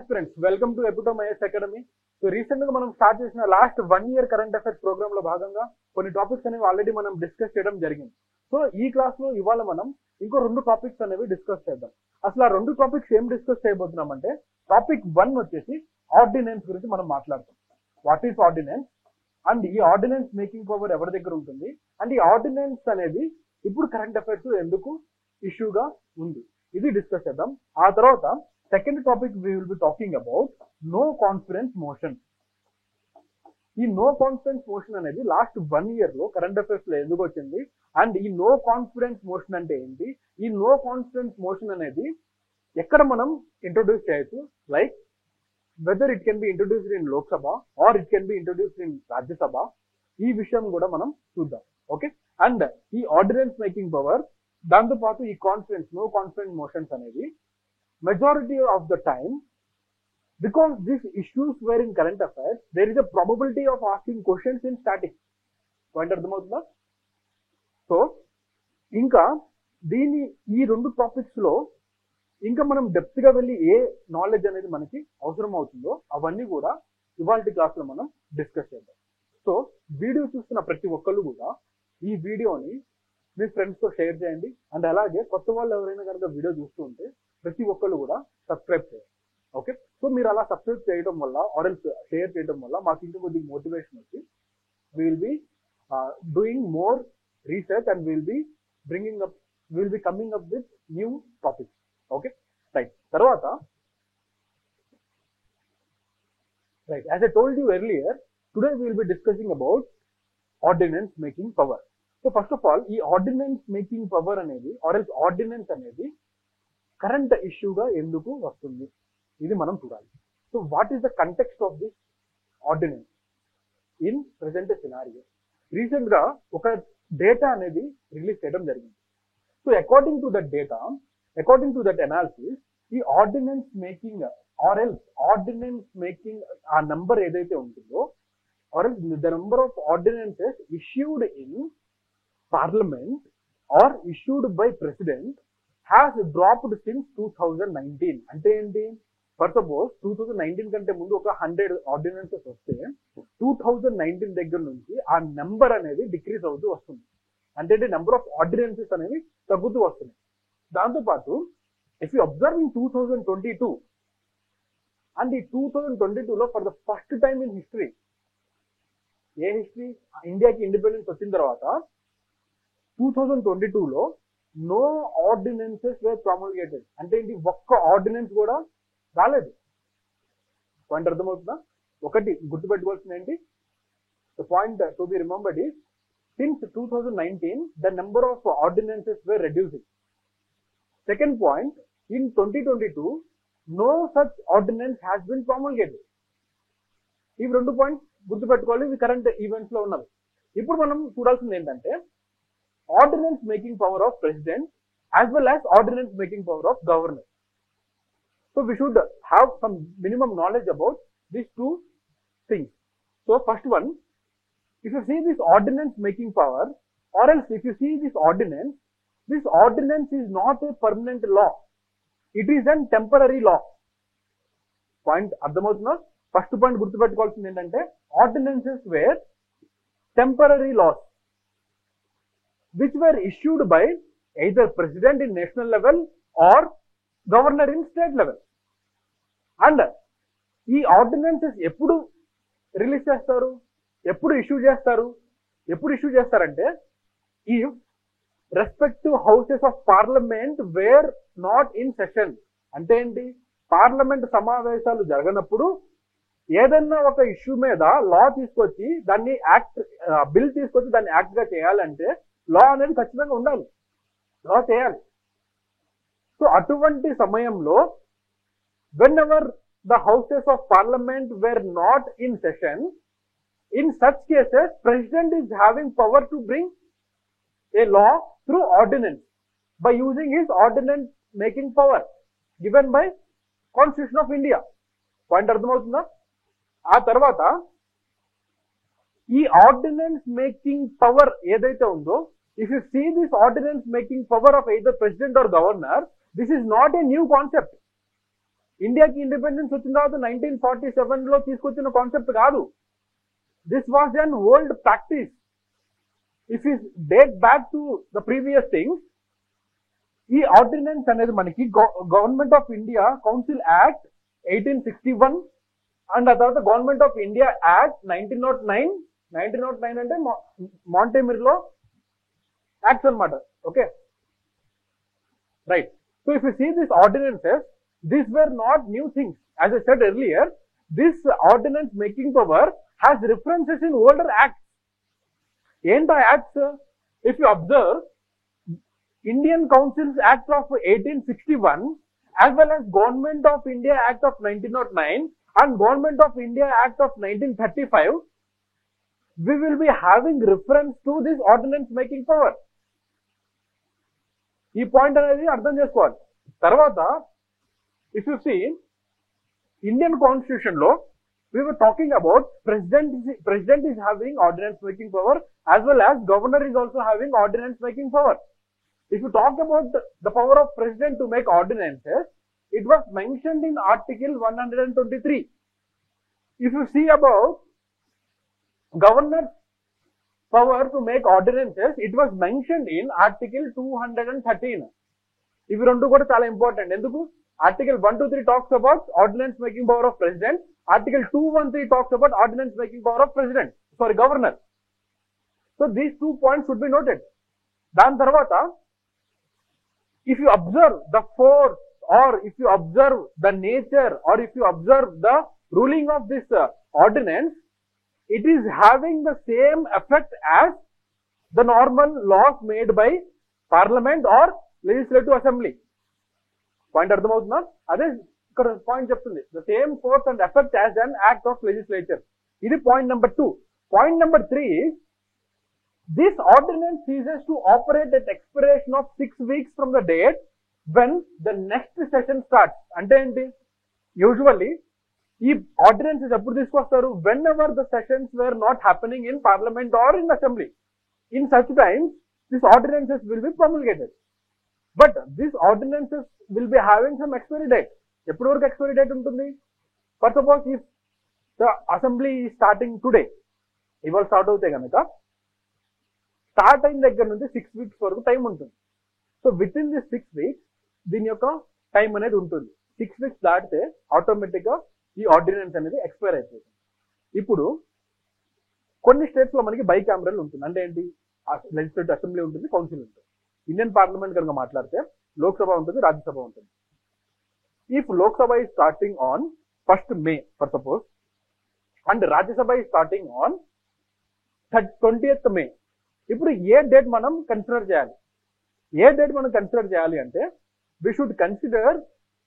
Friends, welcome to Epitome IS academy. So recent గా మనం start చేసిన last 1 year current affairs program లో భాగంగా కొన్ని టాపిక్స్ అనేవి ఆల్రెడీ మనం డిస్కస్ చేయడం జరిగింది. సో ఈ క్లాస్ లో ఇవాళ మనం ఇంకో 2 టాపిక్స్ అనేవి డిస్కస్ చేద్దాం. అసలు ఆ 2 టాపిక్స్ ఏం డిస్కస్ చేయబోతున్నాం అంటే, టాపిక్ 1 వచ్చేసి ఆర్డినెన్స్ గురించి మనం మాట్లాడతాం. వాట్ ఈస్ ఆర్డినెన్స్ అండ్ ఈ ఆర్డినెన్స్ మేకింగ్ పవర్ ఎవరి దగ్గర ఉంటుంది అండ్ ఈ ఆర్డినెన్స్ అనేది ఇప్పుడు కరెంట్ అఫైర్స్ ఎందుకు ఇష్యూగా ఉంది, ఇది డిస్కస్ చేద్దాం. ఆ తర్వాత second topic we will be talking about no confidence motion. ఈ నో కాన్ఫిడెన్స్ మోషన్ అనేది లాస్ట్ 1 year లో కరెంట్ అఫైర్స్ లో ఎందుకు వచ్చింది అండ్ ఈ నో కాన్ఫిడెన్స్ మోషన్ అంటే ఏంటి, ఈ నో కాన్ఫిడెన్స్ మోషన్ అనేది ఎక్కడ మనం ఇంట్రొడ్యూస్ చేయొచ్చు, like whether it can be introduced in Lok Sabha or it can be introduced in Rajya Sabha, ఈ విషయం కూడా మనం చూద్దాం. ఓకే, అండ్ ఈ ఆర్డినెన్స్ మేకింగ్ పవర్, దాంతో పాటు ఈ కాన్ఫిడెన్స్ నో కాన్ఫిడెన్స్ మోషన్స్ అనేది majority of the time, because these issues were in current affairs, there is a probability of asking questions in static. Point అర్థమవుతుందా? సో ఇంకా దీని ఈ 2 topics లో ఇంకా మనం డెప్త్ గా వెళ్ళి ఏ నాలెడ్జ్ అనేది మనకి అవసరం అవుతుందో అవన్నీ కూడా ఇవాల్టి క్లాస్ లో మనం డిస్కస్ చేద్దాం. సో వీడియో చూస్తున్న ప్రతి ఒక్కళ్ళు కూడా ఈ వీడియోని మీ ఫ్రెండ్స్ తో షేర్ చేయండి. అండ్ అలాగే కొత్త వాళ్ళు ఎవరైనా కనుక వీడియో చూస్తూ ఉంటే ప్రతి ఒక్కళ్ళు కూడా సబ్స్క్రైబ్ చేయండి. ఓకే, సో మీరు అలా సబ్స్క్రైబ్ చేయడం వల్ల ఆర్ ఎల్స్ షేర్ చేయడం వల్ల మాకు ఇంకా కొద్దిగా మోటివేషన్ వచ్చి will be doing more research and will be coming up with new topics. Okay, right. తర్వాత right, as I told you earlier, today we will be discussing about ordinance making power. So first of all ఈ ordinance making power అనేది or else ordinance అనేది current ఇష్యూగా ఎందుకు వస్తుంది, ఇది మనం చూడాలి. So what is the context of this ordinance in present scenario? Recent గా ఒక డేటా అనేది రిలీజ్ చేయడం జరిగింది. So according to that data, according to that analysis, ఈ ordinance making or else ordinance making ఆ నంబర్ ఏదైతే ఉంటుందో or else the number of ordinances issued in parliament or issued by president has dropped since 2019. అంటే ఏంటి? For suppose 2019 కంటే ముందు ఒక 100 ordinances వస్తే 2019 దగ్గర నుంచి ఆ నెంబర్ అనేది డిక్రీజ్ అవుతూ వస్తుంది. అంటే నెంబర్ ఆఫ్ ఆర్డినెన్సెస్ అనేవి తగ్గుతూ వస్తున్నాయి. దాంతోపాటు if you observe in 2022 and ఈ 2022లో for the first time in history, a history, ఇండియాకి ఇండిపెండెన్స్ వచ్చిన తర్వాత 2022లో నో ఆర్డినెన్సెస్ వేర్ ప్రొమల్గేటెడ్. అంటే ఏంటి? ఒక్క ఆర్డినెన్స్ కూడా రాలేదు. పాయింట్ అర్థమవుతుందా? ఒకటి గుర్తుపెట్టుకోవాల్సింది ఏంటి, the point to be remembered is since 2019 the number of ordinances were reducing. Second point, in 2022 no such ordinance has been promulgated. ఇవి 2 పాయింట్స్ గుర్తుపెట్టుకోవాలి, ఇవి కరెంట్ ఈవెంట్స్ లో ఉన్నవి. ఇప్పుడు మనం చూడాల్సింది ఏంటంటే ordinance making power of president as well as ordinance making power of governor. So we should have some minimum knowledge about these 2 things. So first one, if you see this ordinance making power or else if you see this ordinance is not a permanent law, it is a temporary law. Point అర్థమవుతుందా? First point గుర్తుపెట్టుకోవాల్సింది ఏంటంటే ordinances were temporary laws which were issued by either president in national level or governor in state level. And ఈ ordinances ఎప్పుడు release చేస్తారు, ఎప్పుడు issue చేస్తారంటే if respective houses of parliament were not in session. అంటే ఏంటి? Parliament సమావేశాలు జరగనప్పుడు ఏదన్నా ఒక ఇష్యూ మీద లా తీసుకొచ్చి దాన్ని బిల్ తీసుకొచ్చి దాన్ని యాక్ట్ గా చేయాలంటే లా అనేది ఖచ్చితంగా ఉండాలి, లా చేయాలి. సో అటువంటి సమయంలో whenever the houses of parliament were not in session, in such cases president is having power to bring a law through ordinance by using his ordinance making power given by constitution of India. Point అర్థమవుతుందా? ఆ తర్వాత ఈ ordinance making power ఏదైతే ఉందో, if you see this ordinance making power of either president or governor, this is not a new concept. ఇండియాకి independence వచ్చిన తర్వాత 1947లో తీసుకొచ్చిన కాన్సెప్ట్ కాదు. This was an old practice. If you date back to the previous things, ఈ ordinance అనేది మనకి government of India council act 1861 and ఆ తర్వాత గవర్నమెంట్ ఆఫ్ ఇండియా యాక్ట్ 1909 అంటే మాంటెమిర్లో యాక్ట్స్ అనమాట. Okay, right. So if you see this ordinances, these were not new things. As I said earlier, this ordinance making power has references in older acts. Enta acts, if you observe, Indian Councils Act of 1861 as well as Government of India Act of 1909 and Government of India Act of 1935, we will be having reference to this ordinance making power. ఈ point అనేది అర్థం చేసుకోవాలి. తర్వాత if you see Indian Constitution law, we were talking about president is having ordinance making power as well as governor is also having ordinance making power. If you talk about the power of president to make ordinances, it was mentioned in Article 123. If you see about governor's power to make ordinances, it was mentioned in Article 213. ఇవి రెండు కూడా చాలా important. ఎందుకు? Article 123 talks about ordinance making power of president. Article 213 talks about ordinance making power of governor. So these 2 points should be noted. దాని తర్వాత if you observe the force or if you observe the nature or if you observe the ruling of this ordinance, it is having the same effect as the normal laws made by parliament or legislative assembly. Point అర్థమవుతుందా? అదే ఇక్కడ point చెప్తుంది, the same force and effect as an act of legislature. ఇది point number 2. Point number 3, this ordinance ceases to operate at expiration of 6 weeks from the date when the next session starts. అంటే ఏంటి? Usually ఈ ordinances ఎప్పుడు తీసుకొస్తారు? Whenever the sessions were not happening in parliament or in assembly. In such times this ordinances will be promulgated. But this ordinances will be having some expiry date. ఎప్పటి వరకు expiry date ఉంటుంది? For suppose if the assembly is starting today, ఇవాళ start అవుతే కనుక start అయిన దగ్గర నుంచి 6 weeks వరకు టైం ఉంటుంది. So with in this 6 weeks దీని యొక్క టైం అనేది ఉంటుంది. 6 weeks దాటితే ఆటోమేటిక్ గా ఈ ఆర్డినెన్స్ అనేది ఎక్స్పైర్ అయిపోతుంది. ఇప్పుడు కొన్ని స్టేట్స్ లో మనకి బై క్యామరల్ ఉంటుంది. అంటే ఏంటి? లెజిస్లేటివ్ అసెంబ్లీ ఉంటుంది, కౌన్సిల్ ఉంటుంది. ఇండియన్ పార్లమెంట్ కనుక మాట్లాడితే లోక్సభ ఉంటుంది, రాజ్యసభ ఉంటుంది. If Lok Sabha is starting on 1st May for suppose and Rajya Sabha is starting on 20th May, ఇప్పుడు ఏ డేట్ మనం కన్సిడర్ చేయాలి? అంటే we should consider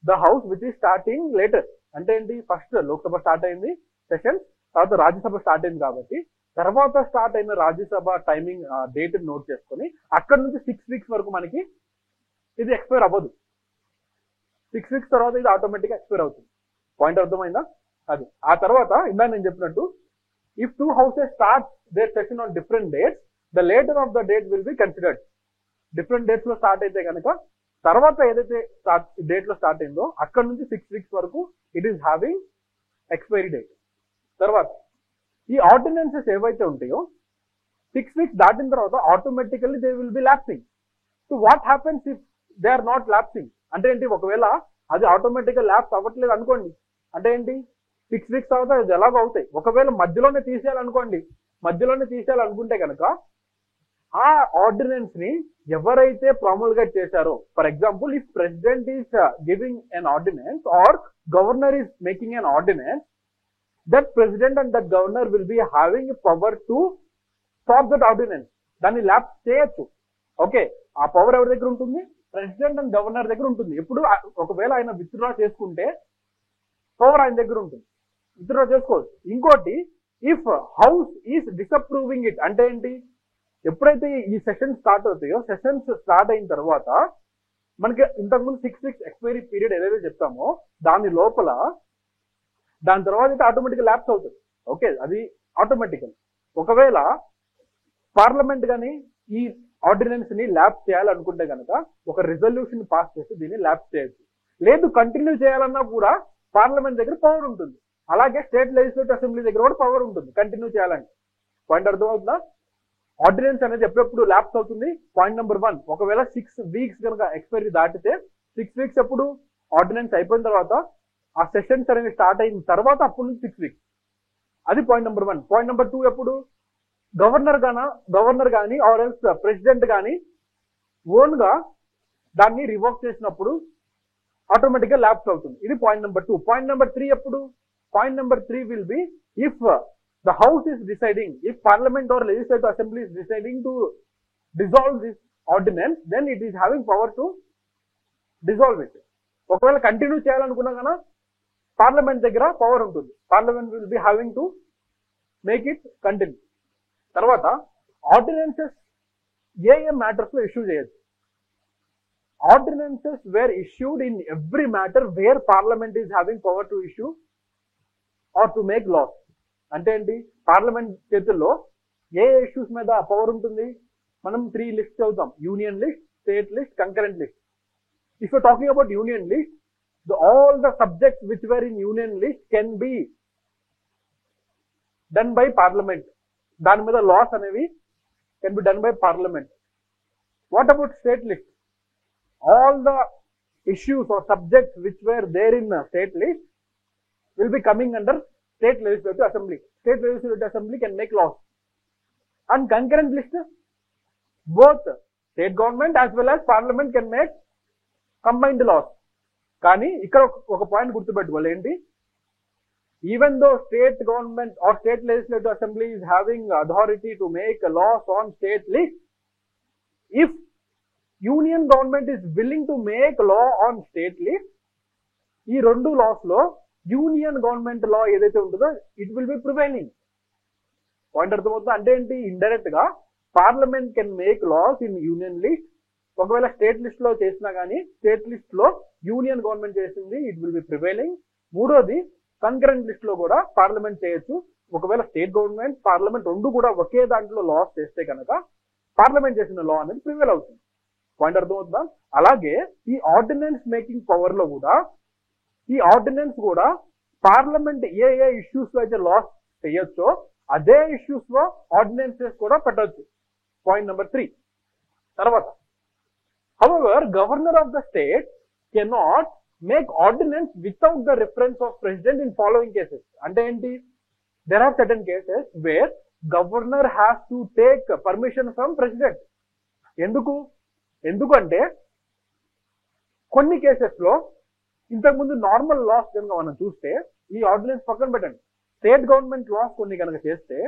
the house which is starting later. అంటే ఏంటి? ఫస్ట్ లోక్సభ స్టార్ట్ అయింది సెషన్, తర్వాత రాజ్యసభ స్టార్ట్ అయింది కాబట్టి తర్వాత స్టార్ట్ అయిన రాజ్యసభ టైమింగ్ డేట్ నోట్ చేసుకొని అక్కడ నుంచి 6 weeks వరకు మనకి ఇది ఎక్స్పైర్ అవ్వదు. 6 weeks తర్వాత ఇది ఆటోమేటిక్గా ఎక్స్పైర్ అవుతుంది. పాయింట్ అర్థమైందా? అది. ఆ తర్వాత ఇందాక నేను చెప్పినట్టు if 2 houses start their session on different dates, the later of the date will be considered. Different dates లో స్టార్ట్ అయితే కనుక తర్వాత ఏదైతే డేట్ లో స్టార్ట్ అయిందో అక్కడ నుంచి 6 weeks వరకు it is having expiry date. తర్వాత ఈ ఆర్డినెన్సెస్ ఏవైతే ఉంటాయో 6 weeks దాటిన తర్వాత automatically they will be lapsing. So what happens if they are not lapsing? అంటే ఏంటి? ఒకవేళ అది ఆటోమేటిక్గా ల్యాప్స్ అవ్వట్లేదు అనుకోండి, అంటే ఏంటి? 6 weeks తర్వాత అది ఎలాగో అవుతాయి. ఒకవేళ మధ్యలోనే తీసేయాలనుకుంటే కనుక ఆ ఆర్డినెన్స్ ని ఎవరైతే ప్రొమల్గేట్ చేశారో, for example if president is giving an ordinance or governor is making an ordinance, that president and that governor will be having a power to stop that ordinance. దాన్ని ల్యాప్స్ చేయొచ్చు. Okay, ఆ power ఎవరి దగ్గర ఉంటుంది? President and governor దగ్గర ఉంటుంది. ఇప్పుడు ఒకవేళ ఆయన విత్డ్రా చేసుకుంటే పవర్ ఆయన దగ్గర ఉంటుంది, విత్డ్రా చేసుకోవచ్చు. ఇంకోటి, if house is disapproving it, అంటే ఏంటి? ఎప్పుడైతే ఈ సెషన్ స్టార్ట్ అవుతాయో, సెషన్స్ స్టార్ట్ అయిన తర్వాత మనకి ఇంతకుముందు 6 weeks ఎక్స్పైరీ పీరియడ్ ఏదైతే చెప్తామో దాని లోపల దాని తర్వాత అయితే ఆటోమేటిక్గా ల్యాప్స్ అవుతుంది. ఓకే, అది ఆటోమేటికల్. ఒకవేళ పార్లమెంట్ కానీ ఈ ఆర్డినెన్స్ ని ల్యాప్స్ చేయాలనుకుంటే కనుక ఒక రిజల్యూషన్ పాస్ చేసి దీన్ని ల్యాప్స్ చేయొచ్చు. లేదు కంటిన్యూ చేయాలన్నా కూడా పార్లమెంట్ దగ్గర పవర్ ఉంటుంది. అలాగే స్టేట్ లెజిస్లేటివ్ అసెంబ్లీ దగ్గర కూడా పవర్ ఉంటుంది కంటిన్యూ చేయాలంటే. పాయింట్ అర్థమవుతుందా? ఆర్డినెన్స్ అనేది ఎప్పుడెప్పుడు ల్యాప్స్ అవుతుంది. పాయింట్ నెంబర్ 1, ఒకవేళ 6 వీక్స్ కనుక ఎక్స్పైరీ దాటితే 6 వీక్స్ ఎప్పుడు ఆర్డినెన్స్ అయిపోయిన తర్వాత ఆ సెషన్స్ అనేవి స్టార్ట్ అయిన తర్వాత అప్పుడు నుంచి 6 వీక్స్. అది పాయింట్ నెంబర్ 1. పాయింట్ నెంబర్ 2 ఎప్పుడు గవర్నర్ కానీ ఆర్ ఎల్స్ ప్రెసిడెంట్ కానీ ఓన్ గా దాన్ని రివోక్ చేసినప్పుడు ఆటోమేటిక్ గా ల్యాప్స్ అవుతుంది. ఇది పాయింట్ నెంబర్ 2. పాయింట్ నెంబర్ 3 ఎప్పుడు? Point number 3 will be if the house is deciding, if parliament or legislative assembly is deciding to dissolve this ordinance, then it is having power to dissolve it. ఒకవేళ continue చేయాలనుకున్నా కన్నా parliament దగ్గర power ఉంటుంది. Parliament will be having to make it continue. తర్వాత ordinances ఏ matters లో issue చేయొచ్చు. Ordinances were issued in every matter where parliament is having power to issue or to make laws. అంటే ఏంటి? పార్లమెంట్ చేతుల్లో ఏ issues మీద power ఉంటుంది? మనం 3 లిస్ట్ చదువుతాం: union list, state list, concurrent list. If you talking about union list, all the subjects which were in union list can be done by parliament. దాని మీద loss అనేవి can be done by parliament. What about state list? All the issues or subjects which were there in state list will be coming under state legislative assembly. State legislative assembly can make laws. And concurrent list, both state government as well as parliament can make combined laws. కానీ ఇక్కడ ఒక point గుర్తుపెట్టుకోవాలి. ఏంటి? Even though state government or state legislative assembly is having authority to make loss on state list, if union government is willing to make law on state list, ఈ 2 loss లో union government లా ఏదైతే ఉంటుందో it will be prevailing. Point అర్థమవుతుందా? అంటే ఏంటి? Indirect గా parliament can make laws in union list. ఒకవేళ state list లో చేసినా కానీ స్టేట్ లిస్ట్ లో యూనియన్ గవర్నమెంట్ చేసింది ఇట్ విల్ బి ప్రివైలింగ్. మూడోది, కన్కరెంట్ లిస్ట్ లో కూడా పార్లమెంట్ చేయొచ్చు. ఒకవేళ స్టేట్ గవర్నమెంట్ పార్లమెంట్ 2 కూడా ఒకే దాంట్లో లాస్ చేస్తే కనుక పార్లమెంట్ చేసిన లా అనేది ప్రివైల్ అవుతుంది. పాయింట్ అర్థమవుతుందా? అలాగే ఈ ఆర్డినెన్స్ మేకింగ్ పవర్ లో కూడా ఈ ఆర్డినెన్స్ కూడా పార్లమెంట్ ఏ ఇష్యూస్ లో అయితే లాస్ చేయొచ్చో అదే ఇష్యూస్ లో ఆర్డినెన్సెస్ కూడా పెట్టవచ్చు. Point number 3. తర్వాత, however, governor of the state cannot make ordinance without the reference of president in following cases. అంటే ఏంటి? There are certain cases where governor has to take permission from president. ఎందుకంటే కొన్ని cases లో ఇంతకుముందు normal loss కనుక మనం చూస్తే, ఈ ఆర్డినెన్స్ పక్కన పెట్టండి, స్టేట్ గవర్నమెంట్ లాస్ కొన్ని కనుక చేస్తే,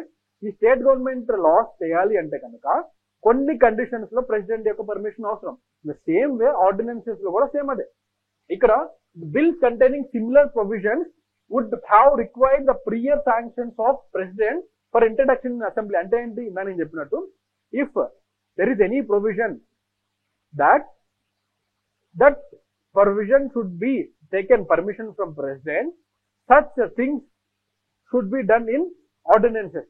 ఈ స్టేట్ గవర్నమెంట్ లాస్ చేయాలి అంటే కనుక కొన్ని కండిషన్స్ లో ప్రెసిడెంట్ యొక్క పర్మిషన్ అవసరం. సేమ్ వే ఆర్డినెన్సెస్ లో కూడా సేమ్ అదే. ఇక్కడ bills containing similar provisions would have required the prior sanctions of president for introduction in assembly. అంటే ఏంటి? నేను చెప్పినట్టు, if there is any provision that provision should be taken permission from president, such things should be done in ordinances.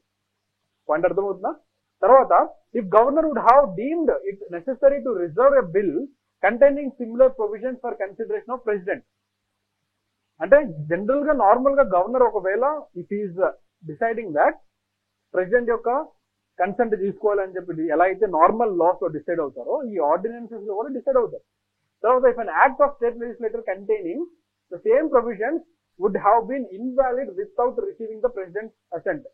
Point అర్థమవుతుందా? తర్వాత, if governor would have deemed it necessary to reserve a bill containing similar provisions for consideration of president. అంటే general గా normal గా governor ఒకవేళ if is deciding that president యొక్క consent తీసుకోవాలని చెప్పి ఎలా అయితే నార్మల్ లాస్ లో డిసైడ్ అవుతారో, ఈ ఆర్డినెన్సెస్ లో కూడా డిసైడ్ అవుతారు. తర్వాత, if an act of state legislator containing the same provisions would have been invalid without receiving the president assent.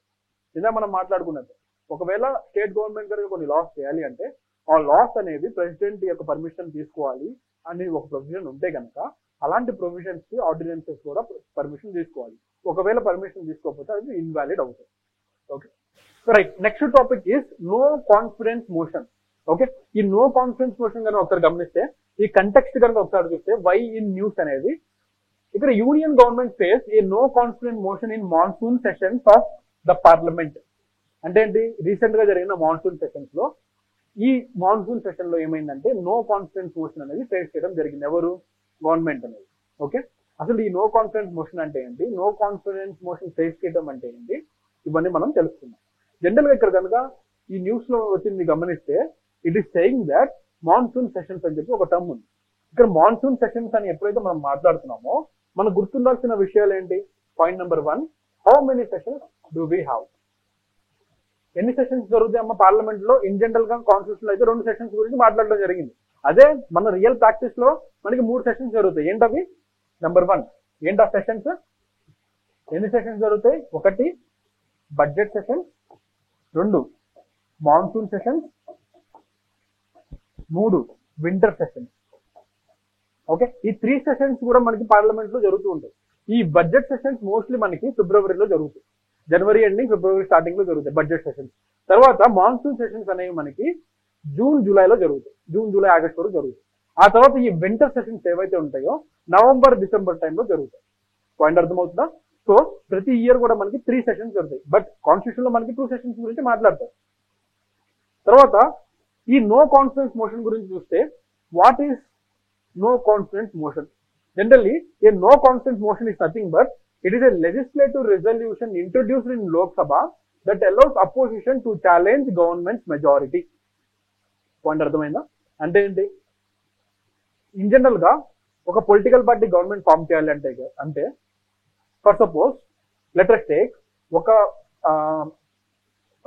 ఇలా మనం మాట్లాడుకున్నట్టు, ఒకవేళ స్టేట్ గవర్నమెంట్ కనుక కొన్ని లాస్ చేయాలి అంటే ఆ లాస్ అనేది ప్రెసిడెంట్ యొక్క పర్మిషన్ తీసుకోవాలి అని ఒక ప్రొవిజన్ ఉంటే కనుక అలాంటి ప్రొవిజన్స్ కి ఆర్డినెన్సెస్ కూడా పర్మిషన్ తీసుకోవాలి. ఒకవేళ పర్మిషన్ తీసుకోకపోతే అది ఇన్వాలిడ్ అవుతుంది. Okay, right. Next topic is no confidence motion. Okay, ఈ నో కాన్ఫిడెన్స్ మోషన్ కనుక ఒకసారి గమనిస్తే, ఈ కంటెక్స్ట్ కనుక ఒకసారి చూస్తే, వై ఇన్ న్యూస్ అనేది ఇక్కడ union government face a no confidence motion in monsoon sessions of the parliament. అంటే ఏంటి? రీసెంట్ గా జరిగిన మాన్సూన్ సెషన్స్ లో, ఈ మాన్సూన్ సెషన్ లో ఏమైందంటే నో కాన్ఫిడెన్స్ మోషన్ అనేది ఫేస్ చేయడం జరిగింది. ఎవరు? గవర్నమెంట్ అనేది. ఓకే, అసలు ఈ నో కాన్ఫిడెన్స్ మోషన్ అంటే ఏంటి, నో కాన్ఫిడెన్స్ మోషన్ ఫేస్ చేయడం అంటే ఏంటి, ఇవన్నీ మనం తెలుసుకుందాం. జనరల్ గా ఇక్కడ కనుక ఈ న్యూస్ లో వచ్చింది గమనిస్తే, it is saying that monsoon sessions అని చెప్పి ఒక టర్మ్ ఉంది. ఇక్కడ మాన్సూన్ సెషన్స్ అని ఎప్పుడైతే మనం మాట్లాడుతున్నామో మనకు గుర్తుండాల్సిన విషయాలు ఏంటి? Point number 1, how many sessions do we have? ఎన్ని సెషన్స్ జరుగుతాయి అమ్మ పార్లమెంట్ లో? ఇన్ జనరల్ గా కాన్స్టిట్యూషన్ అయితే 2 సెషన్స్ గురించి మాట్లాడడం జరిగింది. అదే మన రియల్ ప్రాక్టీస్ లో మనకి 3 సెషన్స్ జరుగుతాయి. ఏంటవి? నెంబర్ 1, ఏంటి ఆ సెషన్స్? ఎన్ని సెషన్స్ జరుగుతాయి? 1 budget session, 2 monsoon session, 3 winter session. Okay, ఈ 3 సెషన్స్ కూడా మనకి పార్లమెంట్ లో జరుగుతూ ఉంటాయి. ఈ బడ్జెట్ సెషన్స్ మోస్ట్లీ మనకి ఫిబ్రవరిలో జరుగుతాయి. జనవరి ఎండింగ్, ఫిబ్రవరి స్టార్టింగ్ లో జరుగుతాయి బడ్జెట్ సెషన్స్. తర్వాత మాన్సూన్ సెషన్స్ అనేవి మనకి జూన్ జూలైలో జరుగుతాయి. జూన్ జూలై ఆగస్ట్ వరకు జరుగుతాయి. ఆ తర్వాత ఈ వింటర్ సెషన్స్ ఏవైతే ఉంటాయో నవంబర్ డిసెంబర్ టైంలో జరుగుతాయి. పాయింట్ అర్థమవుతుందా? సో ప్రతి ఇయర్ కూడా మనకి 3 సెషన్స్ జరుగుతాయి. బట్ కాన్స్టిట్యూషన్ లో మనకి 2 సెషన్స్ గురించి మాట్లాడతారు. తర్వాత ఈ నో కాన్ఫిడెన్స్ మోషన్ గురించి చూస్తే, what is no confidence motion? Generally, a no confidence motion is nothing but it is a legislative resolution introduced in Lok Sabha that allows opposition to challenge government's majority. Point అర్థమైందా? అంటే ఏంటి? In general గా ఒక political party government form చేయాలి అంటే for suppose let us take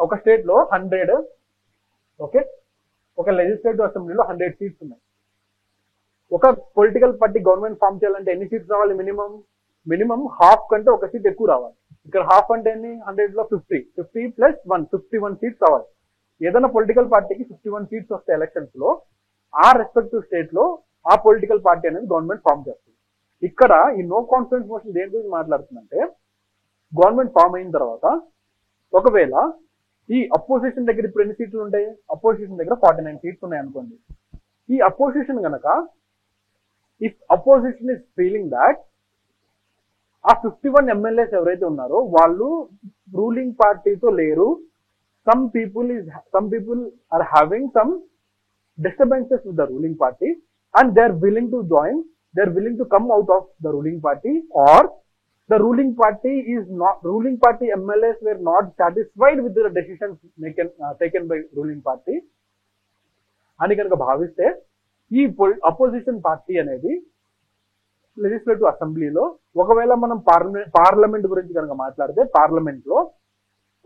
ఒక state లో 100, okay, ఒక లెజిస్లేటివ్ అసెంబ్లీలో 100 సీట్స్ ఉన్నాయి. ఒక పొలిటికల్ పార్టీ గవర్నమెంట్ ఫామ్ చేయాలంటే ఎన్ని సీట్స్ రావాలి? మినిమం హాఫ్ కంటే ఒక సీట్ ఎక్కువ రావాలి. ఇక్కడ హాఫ్ అంటే ఎన్ని? 100 లో 50 ప్లస్ 1, 51 సీట్స్ రావాలి. ఏదైనా పొలిటికల్ పార్టీకి 51 సీట్స్ వస్తే ఎలక్షన్స్ లో ఆ రెస్పెక్టివ్ స్టేట్ లో ఆ పొలిటికల్ పార్టీ అనేది గవర్నమెంట్ ఫామ్ చేస్తుంది. ఇక్కడ ఈ నో కాన్ఫిడెన్స్ మోషన్ దేని గురించి మాట్లాడుతుందంటే, గవర్నమెంట్ ఫామ్ అయిన తర్వాత ఒకవేళ ఈ అపోజిషన్ దగ్గర ఇప్పుడు ఎన్ని సీట్లు ఉంటాయి? అపోజిషన్ దగ్గర 49 సీట్స్ ఉన్నాయి అనుకోండి. ఈ అపోజిషన్ గనక if opposition is feeling that ఆ 51 ఎమ్మెల్యేస్ ఎవరైతే ఉన్నారో వాళ్ళు రూలింగ్ పార్టీతో లేరు, some people are having some disturbances with the ruling party and they are willing to come out of the ruling party, or the ruling party MLAs were not satisfied with the decisions taken by ruling party అని కనుక భావిస్తే, ఈ opposition party అనేది legislative అసెంబ్లీలో ఒకవేళ మనం parliament గురించి కనుక మాట్లాడితే పార్లమెంట్ లో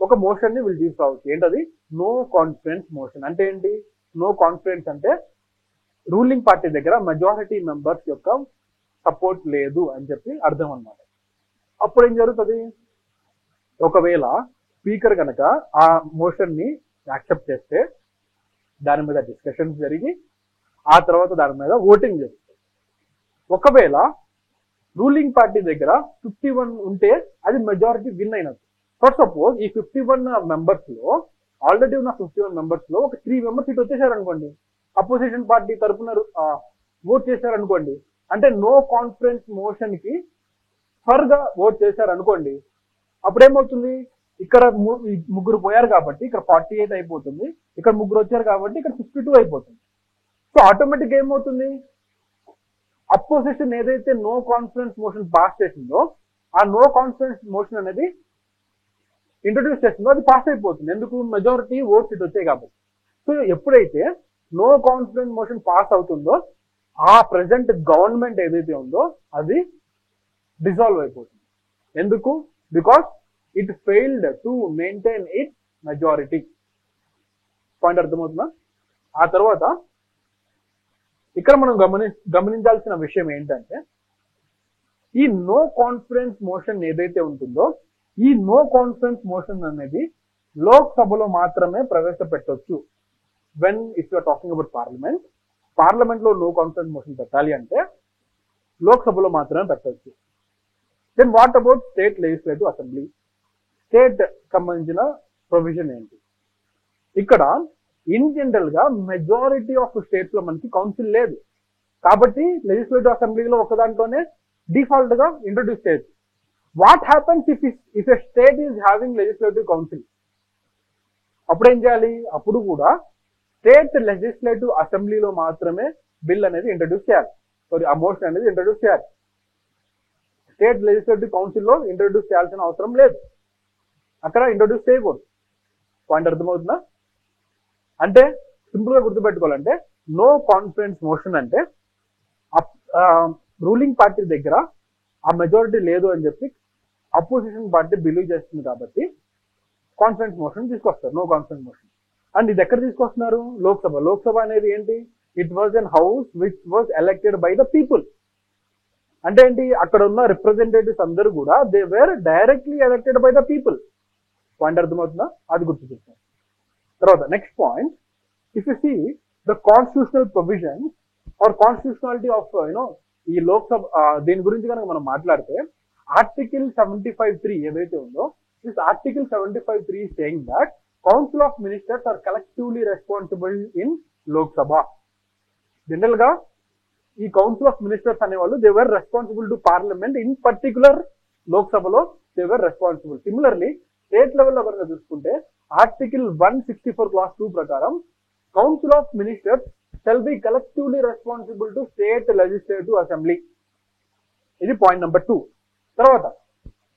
ఒక మోషన్ ని వీళ్ళు తీసుకురావచ్చు. ఏంటది? No confidence motion. అంటే ఏంటి? నో కాన్ఫిడెన్స్ అంటే రూలింగ్ పార్టీ దగ్గర మెజారిటీ మెంబర్స్ యొక్క సపోర్ట్ లేదు అని చెప్పి అర్థం అన్నమాట. అప్పుడు ఏం జరుగుతుంది? ఒకవేళ స్పీకర్ కనుక ఆ మోషన్ ని యాక్సెప్ట్ చేస్తే దాని మీద డిస్కషన్స్ జరిగి ఆ తర్వాత దాని మీద ఓటింగ్ జరుగుతుంది. ఒకవేళ రూలింగ్ పార్టీ దగ్గర 51 ఉంటే అది మెజారిటీ విన్ అయినట్టు. ఫర్ సపోజ్ ఈ 51 మెంబర్స్ లో ఆల్రెడీ ఉన్న 51 మెంబర్స్ లో ఒక 3 మెంబర్స్ ఇటు వచ్చేసారు అనుకోండి, అపోజిషన్ పార్టీ తరఫున ఓట్ చేశారు అనుకోండి, అంటే నో కాన్ఫిడెన్స్ మోషన్ కి ఫర్ గా ఓట్ చేశారు అనుకోండి, అప్పుడేమవుతుంది? ఇక్కడ 3 పోయారు కాబట్టి ఇక్కడ 48 అయిపోతుంది, ఇక్కడ 3 వచ్చారు కాబట్టి ఇక్కడ 52 అయిపోతుంది. సో ఆటోమేటిక్ ఏమవుతుంది? అపోజిషన్ ఏదైతే నో కాన్ఫిడెన్స్ మోషన్ పాస్ చేసిందో ఆ నో కాన్ఫిడెన్స్ మోషన్ అనేది ఇంట్రొడ్యూస్ చేసిందో అది పాస్ అయిపోతుంది. ఎందుకు? మెజారిటీ ఓట్స్ ఇటు వచ్చాయి కాబట్టి. సో ఎప్పుడైతే నో కాన్ఫిడెన్స్ మోషన్ పాస్ అవుతుందో ఆ ప్రెసెంట్ గవర్నమెంట్ ఏదైతే ఉందో అది డిజాల్వ్ అయిపోతుంది. ఎందుకు? Because it failed to maintain it majority. Point అర్థమవుతుందా? ఆ తర్వాత ఇక్కడ మనం గమనించాల్సిన విషయం ఏంటంటే, ఈ నో కాన్ఫిడెన్స్ మోషన్ ఏదైతే ఉంటుందో ఈ నో కాన్ఫిడెన్స్ మోషన్ అనేది లోక్సభలో మాత్రమే ప్రవేశపెట్టవచ్చు. When if you're talking about parliament లో నో కాన్ఫిడెన్స్ మోషన్ పెట్టాలి అంటే లోక్సభలో మాత్రమే పెట్టవచ్చు. Then what about state legislative assembly? State సంబంధించిన ప్రొవిజన్ ఏంటి? ఇక్కడ ఇన్ జనరల్ గా మెజారిటీ ఆఫ్ స్టేట్స్ లో మనకి కౌన్సిల్ లేదు కాబట్టి లెజిస్లేటివ్ అసెంబ్లీలో ఒకదాంట్లోనే డిఫాల్ట్ గా ఇంట్రొడ్యూస్ చేయొచ్చు. What happens if a state is having legislative council? అప్పుడు ఏం చేయాలి? అప్పుడు కూడా స్టేట్ లెజిస్లేటివ్ అసెంబ్లీలో మాత్రమే బిల్ అనేది ఇంట్రొడ్యూస్ చేయాలి, ఆ మోషన్ అనేది ఇంట్రొడ్యూస్ చేయాలి. స్టేట్ లెజిస్లేటివ్ కౌన్సిల్లో ఇంట్రొడ్యూస్ చేయాల్సిన అవసరం లేదు, అక్కడ ఇంట్రొడ్యూస్ చేయకూడదు. పాయింట్ అర్థమవుతుందా? అంటే సింపుల్ గా గుర్తుపెట్టుకోవాలంటే నో కాన్ఫిడెన్స్ మోషన్ అంటే రూలింగ్ పార్టీ దగ్గర ఆ మెజారిటీ లేదు అని చెప్పి అపోజిషన్ పార్టీ బిలీవ్ చేస్తుంది కాబట్టి కాన్ఫిడెన్స్ మోషన్ తీసుకొస్తారు, నో కాన్ఫిడెన్స్ మోషన్. అండ్ ఇది ఎక్కడ తీసుకొస్తున్నారు? లోక్సభ. లోక్సభ అనేది ఏంటి? It was an house which was elected by the people. అంటే ఏంటి? అక్కడ ఉన్న రిప్రజెంటేటివ్స్ అందరూ కూడా they were directly elected by the people. Point అర్థమవుతుందా? అది గుర్తుపెట్టుకోండి. తర్వాత next point, if you see the constitutional provision or constitutionality of ఈ లోక్సభ దీని గురించి కనుక మనం మాట్లాడితే ఆర్టికల్ 75(3) ఏదైతే ఉందో, this article 75(3) saying that council of ministers are collectively responsible in Lok Sabha. General గా ఈ కౌన్సిల్ ఆఫ్ మినిస్టర్స్ అనేవాళ్ళు they were responsible to parliament, in particular లోక్సభలో they were responsible. Similarly state లెవెల్లో కనుక చూసుకుంటే ఆర్టికల్ 164 క్లాస్ 2 ప్రకారం council of ministers shall be collectively responsible to state legislative assembly. ఇది point number 2. తర్వాత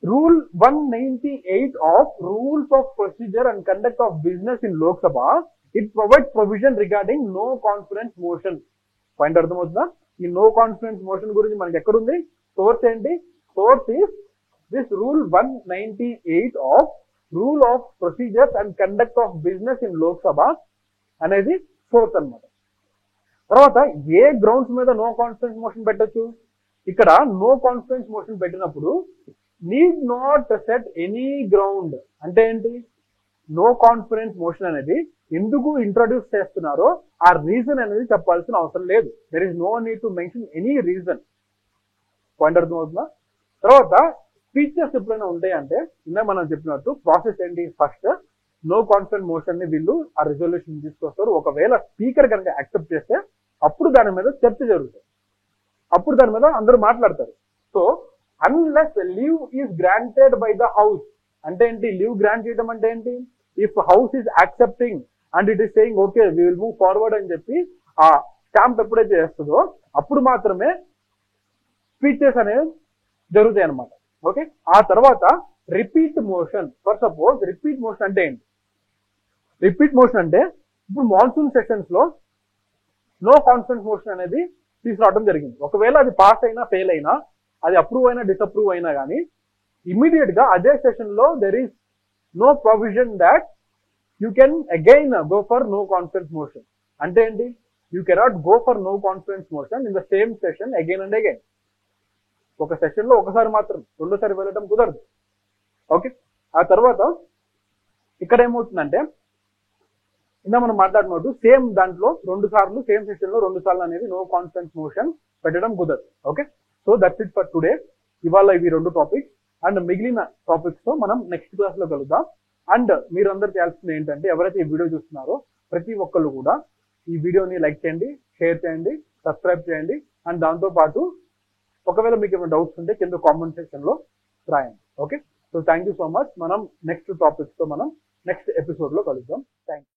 rule 198 of rules of procedure and conduct of business in Lok Sabha, it provides provision regarding no confidence motion. Point అర్థమవుతుందా? ఈ no confidence motion గురించి మనకి ఎక్కడుంది? Source ఏంటి? Source is this rule 198 of rule of procedures and conduct of business in Lok Sabha అనేది source అన్నమాట. తర్వాత ఏ grounds మీద నో కాన్ఫిడెన్స్ మోషన్ పెట్టచ్చు? ఇక్కడ నో కాన్ఫిడెన్స్ మోషన్ పెట్టినప్పుడు need not set any ground. అంటే ఏంటి? నో కాన్ఫిడెన్స్ మోషన్ అనేది ఎందుకు ఇంట్రొడ్యూస్ చేస్తున్నారో ఆ రీజన్ అనేది చెప్పాల్సిన అవసరం లేదు. There is no need to mention any reason. Point అర్థమవుతుందా? తర్వాత స్పీచెస్ ఎప్పుడైనా ఉంటాయంటే ఇందా మనం చెప్పినట్టు ప్రాసెస్ ఏంటి? ఫస్ట్ నో కాన్ఫిడెన్స్ మోషన్ ని వీళ్ళు ఆ రిజల్యూషన్ తీసుకొస్తారు. ఒకవేళ స్పీకర్ కనుక యాక్సెప్ట్ చేస్తే అప్పుడు దాని మీద చర్చ జరుగుతుంది, అప్పుడు దాని మీద అందరూ మాట్లాడతారు. So unless leave is granted by the house. అంటే ఏంటి? లీవ్ గ్రాంట్ చేయడం అంటే ఏంటి? If house is accepting and it is saying okay we will move forward అని చెప్పి ఆ స్టాంప్ ఎప్పుడైతే చేస్తుందో అప్పుడు మాత్రమే స్పీచెస్ అనేవి జరుగుతాయి అనమాట. ఓకే. ఆ తర్వాత repeat motion. For suppose repeat motion అంటే ఏంటి? రిపీట్ మోషన్ అంటే ఇప్పుడు మాన్సూన్ సెషన్స్ లో నో కాన్ఫిడెన్స్ మోషన్ అనేది తీసుకురావడం జరిగింది. ఒకవేళ అది పాస్ అయినా ఫెయిల్ అయినా, అది అప్రూవ్ అయినా డిసప్రూవ్ అయినా కానీ ఇమ్మీడియట్ గా అదే సెషన్ లో there is no provision that you can again go for no confidence motion. అంటే ఏంటి? You cannot go for no confidence motion in the same session again and again. ఒక session లో ఒకసారి మాత్రం, రెండోసారి వెళ్ళడం కుదరదు. ఓకే. ఆ తర్వాత ఇక్కడ ఏమవుతుందంటే ఇందా మనం మాట్లాడినట్టు సేమ్ దాంట్లో 2 సార్లు, సేమ్ సెషన్ లో 2 సార్లు అనేది నో కాన్ఫిడెన్స్ మోషన్ పెట్టడం కుదరదు. Okay. So that's it for today. ఇవాళ ఇవి 2 టాపిక్స్ అండ్ మిగిలిన టాపిక్స్ తో మనం నెక్స్ట్ క్లాస్ లో కలుద్దాం. అండ్ మీరు అందరు చేయాల్సింది ఏంటంటే ఎవరైతే ఈ వీడియో చూస్తున్నారో ప్రతి ఒక్కళ్ళు కూడా ఈ వీడియోని లైక్ చేయండి, షేర్ చేయండి, సబ్స్క్రైబ్ చేయండి. అండ్ దాంతో పాటు ఒకవేళ మీకు ఏమైనా డౌట్స్ ఉంటే కింద కామెంట్ సెక్షన్ లో రాయండి. Okay. So thank you so much. మనం నెక్స్ట్ టాపిక్స్ తో మనం నెక్స్ట్ ఎపిసోడ్ లో కలుద్దాం. Thank you.